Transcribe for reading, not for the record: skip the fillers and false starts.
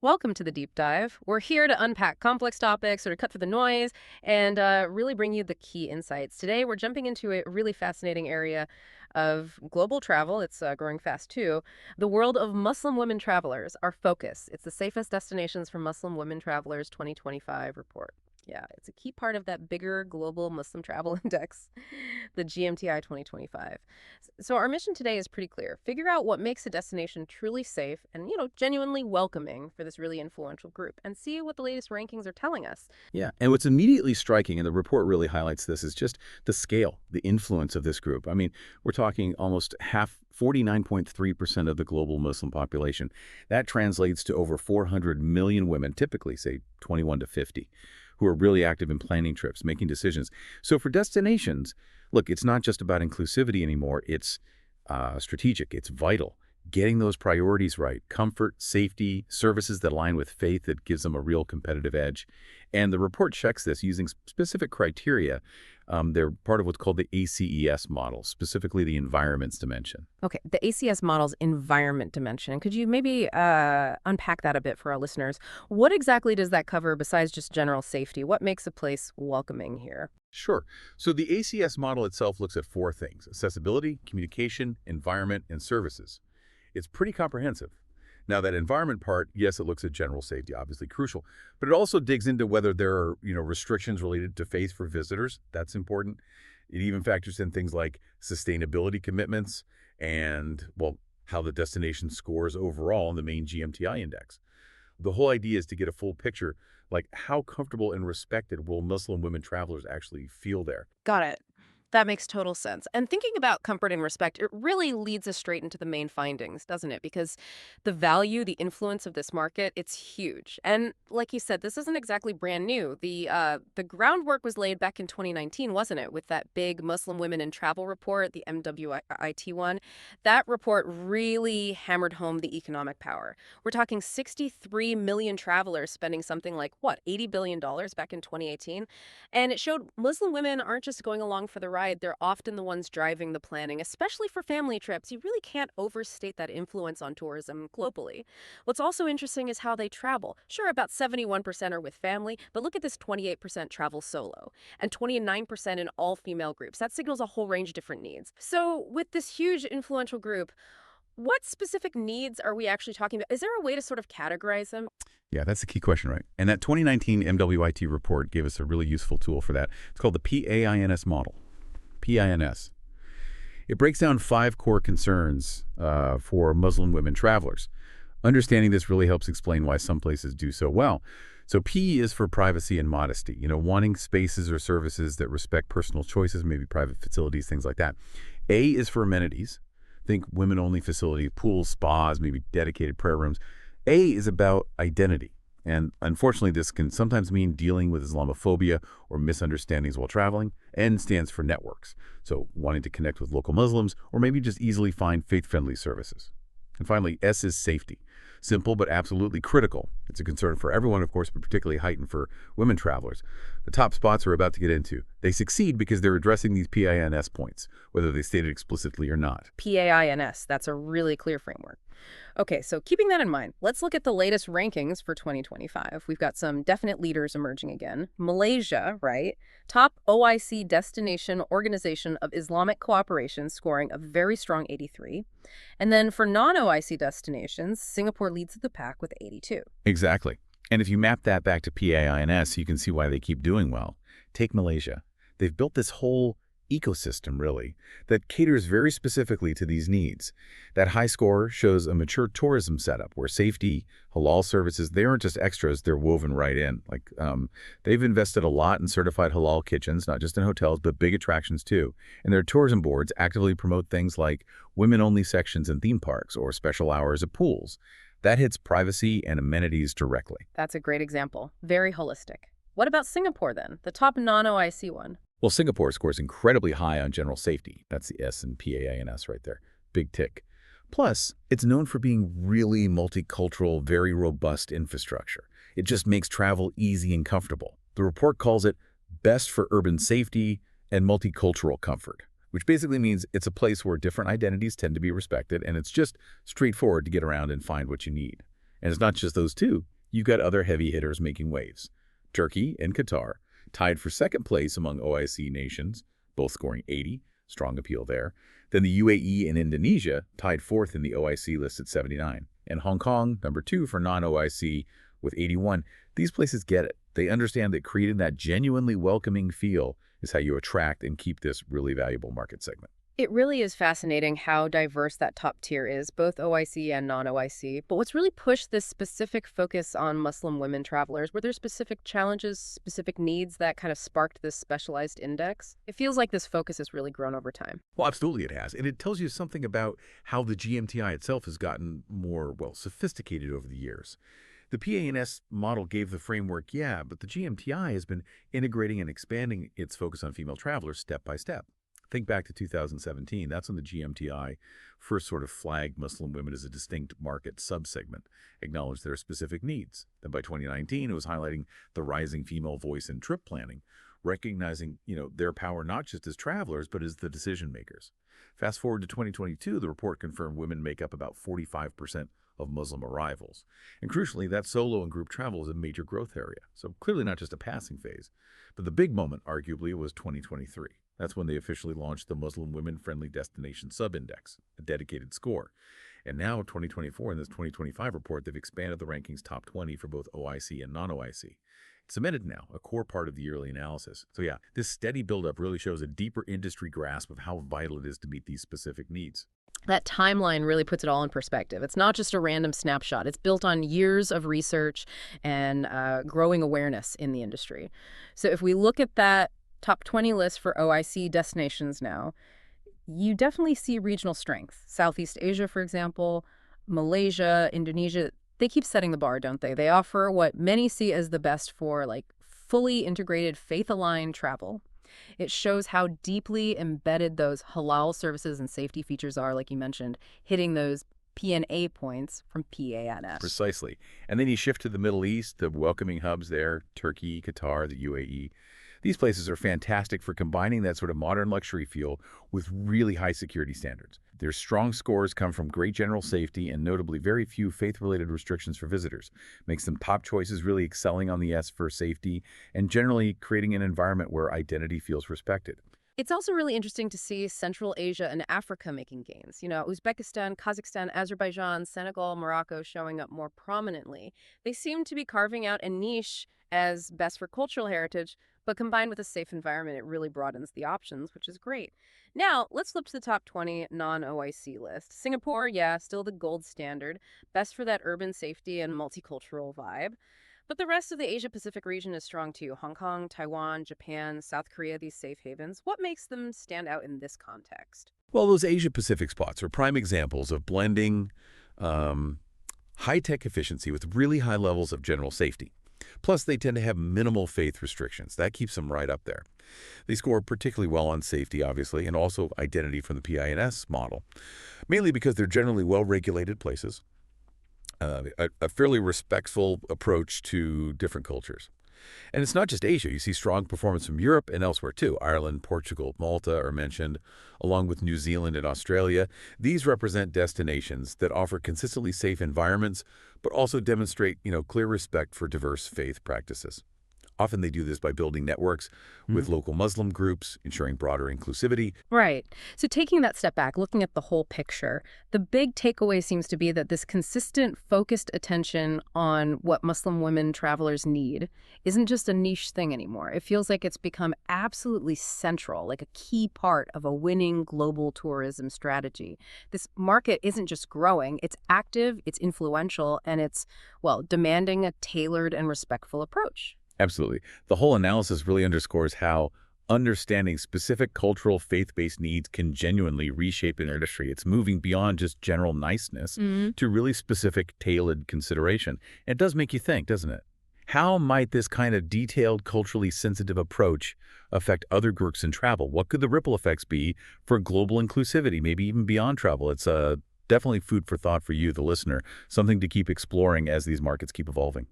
Welcome to the deep dive. We're here to unpack complex topics, sort of cut through the noise, and really bring you the key insights. Today, we're jumping into a really fascinating area of global travel. It's growing fast too. The world of Muslim women travelers, our focus. It's the safest destinations for Muslim women travelers 2025 report. Yeah, it's a key part of that bigger global Muslim travel index, the GMTI 2025. So our mission today is pretty clear. Figure out what makes a destination truly safe and, genuinely welcoming for this really influential group and see what the latest rankings are telling us. Yeah, and what's immediately striking, and the report really highlights this, is just the scale, the influence of this group. I mean, we're talking almost half, 49.3% of the global Muslim population. That translates to over 400 million women, typically, say, 21 to 50, who are really active in planning trips, making decisions. So for destinations, look, it's not just about inclusivity anymore. It's strategic. It's vital. Getting those priorities right, comfort, safety, services that align with faith that gives them a real competitive edge. And the report checks this using specific criteria. They're part of what's called the ACES model, specifically the environments dimension. Okay, the ACS model's environment dimension. Could you maybe unpack that a bit for our listeners? What exactly does that cover besides just general safety? What makes a place welcoming here? Sure. So the ACS model itself looks at four things: accessibility, communication, environment, and services. It's pretty comprehensive. Now, that environment part, yes, it looks at general safety, obviously crucial, but it also digs into whether there are, restrictions related to faith for visitors. That's important. It even factors in things like sustainability commitments and, well, how the destination scores overall in the main GMTI index. The whole idea is to get a full picture, like how comfortable and respected will Muslim women travelers actually feel there. Got it. That makes total sense. And thinking about comfort and respect, it really leads us straight into the main findings, doesn't it? Because the value, the influence of this market, it's huge. And like you said, this isn't exactly brand new. The groundwork was laid back in 2019, wasn't it? With that big Muslim Women in Travel report, the MWIT one. That report really hammered home the economic power. We're talking 63 million travelers spending something like, what, $80 billion back in 2018? And it showed Muslim women aren't just going along for the ride, they're often the ones driving the planning, especially for family trips. You really can't overstate that influence on tourism globally. What's also interesting is how they travel. Sure, about 71% are with family, but look at this 28% travel solo and 29% in all female groups. That signals a whole range of different needs. So, with this huge influential group, what specific needs are we actually talking about? Is there a way to sort of categorize them? Yeah, that's the key question, right? And that 2019 MWIT report gave us a really useful tool for that. It's called the PAINS model. PINS. It breaks down 5 core concerns for Muslim women travelers. Understanding this really helps explain why some places do so well. So P is for privacy and modesty, wanting spaces or services that respect personal choices, maybe private facilities, things like that. A is for amenities. Think women-only facility, pools, spas, maybe dedicated prayer rooms. A is about identity. And unfortunately, this can sometimes mean dealing with Islamophobia or misunderstandings while traveling. N stands for networks, so wanting to connect with local Muslims or maybe just easily find faith-friendly services. And finally, S is safety. Simple but absolutely critical. It's a concern for everyone, of course, but particularly heightened for women travelers. The top spots we're about to get into, they succeed because they're addressing these PINS points, whether they state it explicitly or not. PAINS, that's a really clear framework. Okay, so keeping that in mind, let's look at the latest rankings for 2025. We've got some definite leaders emerging again. Malaysia, right? Top OIC destination organization of Islamic cooperation, scoring a very strong 83. And then for non-OIC destinations, Singapore leads the pack with 82. Exactly. And if you map that back to PAINS, you can see why they keep doing well. Take Malaysia. They've built this whole ecosystem, really, that caters very specifically to these needs. That high score shows a mature tourism setup where safety, halal services, they aren't just extras, they're woven right in. They've invested a lot in certified halal kitchens, not just in hotels, but big attractions too. And their tourism boards actively promote things like women-only sections in theme parks or special hours at pools. That hits privacy and amenities directly. That's a great example. Very holistic. What about Singapore then, the top non-OIC one? Well, Singapore scores incredibly high on general safety. That's the S in PAINS right there. Big tick. Plus, it's known for being really multicultural, very robust infrastructure. It just makes travel easy and comfortable. The report calls it best for urban safety and multicultural comfort, which basically means it's a place where different identities tend to be respected and it's just straightforward to get around and find what you need. And it's not just those two. You've got other heavy hitters making waves. Turkey and Qatar, tied for second place among OIC nations, both scoring 80, strong appeal there. Then the UAE and Indonesia tied fourth in the OIC list at 79. And Hong Kong, number 2 for non-OIC with 81. These places get it. They understand that creating that genuinely welcoming feel is how you attract and keep this really valuable market segment. It really is fascinating how diverse that top tier is, both OIC and non-OIC. But what's really pushed this specific focus on Muslim women travelers? Were there specific challenges, specific needs that kind of sparked this specialized index? It feels like this focus has really grown over time. Well, absolutely it has. And it tells you something about how the GMTI itself has gotten more, well, sophisticated over the years. The PANS model gave the framework, yeah, but the GMTI has been integrating and expanding its focus on female travelers step by step. Think back to 2017. That's when the GMTI first sort of flagged Muslim women as a distinct market subsegment, acknowledged their specific needs. Then by 2019, it was highlighting the rising female voice in trip planning, recognizing, their power not just as travelers, but as the decision makers. Fast forward to 2022, the report confirmed women make up about 45% of Muslim arrivals. And crucially, that solo and group travel is a major growth area. So clearly not just a passing phase. But the big moment, arguably, was 2023. That's when they officially launched the Muslim Women-Friendly Destination Sub-Index, a dedicated score. And now, 2024, in this 2025 report, they've expanded the rankings top 20 for both OIC and non-OIC. It's cemented now, a core part of the yearly analysis. So yeah, this steady buildup really shows a deeper industry grasp of how vital it is to meet these specific needs. That timeline really puts it all in perspective. It's not just a random snapshot. It's built on years of research and growing awareness in the industry. So if we look at that top 20 list for OIC destinations now, you definitely see regional strength. Southeast Asia, for example, Malaysia, Indonesia, they keep setting the bar, don't they? They offer what many see as the best for fully integrated, faith-aligned travel. It shows how deeply embedded those halal services and safety features are, like you mentioned, hitting those PNA points from PANS. Precisely. And then you shift to the Middle East, the welcoming hubs there, Turkey, Qatar, the UAE. These places are fantastic for combining that sort of modern luxury feel with really high security standards. Their strong scores come from great general safety and notably very few faith-related restrictions for visitors. Makes them top choices, really excelling on the S for safety and generally creating an environment where identity feels respected. It's also really interesting to see Central Asia and Africa making gains. Uzbekistan, Kazakhstan, Azerbaijan, Senegal, Morocco showing up more prominently. They seem to be carving out a niche as best for cultural heritage, but combined with a safe environment, it really broadens the options, which is great. Now, let's flip to the top 20 non-OIC list. Singapore, yeah, still the gold standard, best for that urban safety and multicultural vibe. But the rest of the Asia-Pacific region is strong too. Hong Kong, Taiwan, Japan, South Korea, these safe havens. What makes them stand out in this context? Well, those Asia-Pacific spots are prime examples of blending high-tech efficiency with really high levels of general safety. Plus, they tend to have minimal faith restrictions. That keeps them right up there. They score particularly well on safety, obviously, and also identity from the PINS model, mainly because they're generally well-regulated places, a fairly respectful approach to different cultures. And it's not just Asia. You see strong performance from Europe and elsewhere, too. Ireland, Portugal, Malta are mentioned, along with New Zealand and Australia. These represent destinations that offer consistently safe environments, but also demonstrate, clear respect for diverse faith practices. Often they do this by building networks with local Muslim groups, ensuring broader inclusivity. Right. So taking that step back, looking at the whole picture, the big takeaway seems to be that this consistent, focused attention on what Muslim women travelers need isn't just a niche thing anymore. It feels like it's become absolutely central, like a key part of a winning global tourism strategy. This market isn't just growing, it's active, it's influential, and it's, demanding a tailored and respectful approach. Absolutely. The whole analysis really underscores how understanding specific cultural faith-based needs can genuinely reshape an industry. It's moving beyond just general niceness to really specific, tailored consideration. And it does make you think, doesn't it? How might this kind of detailed, culturally sensitive approach affect other groups in travel? What could the ripple effects be for global inclusivity, maybe even beyond travel? It's definitely food for thought for you, the listener, something to keep exploring as these markets keep evolving.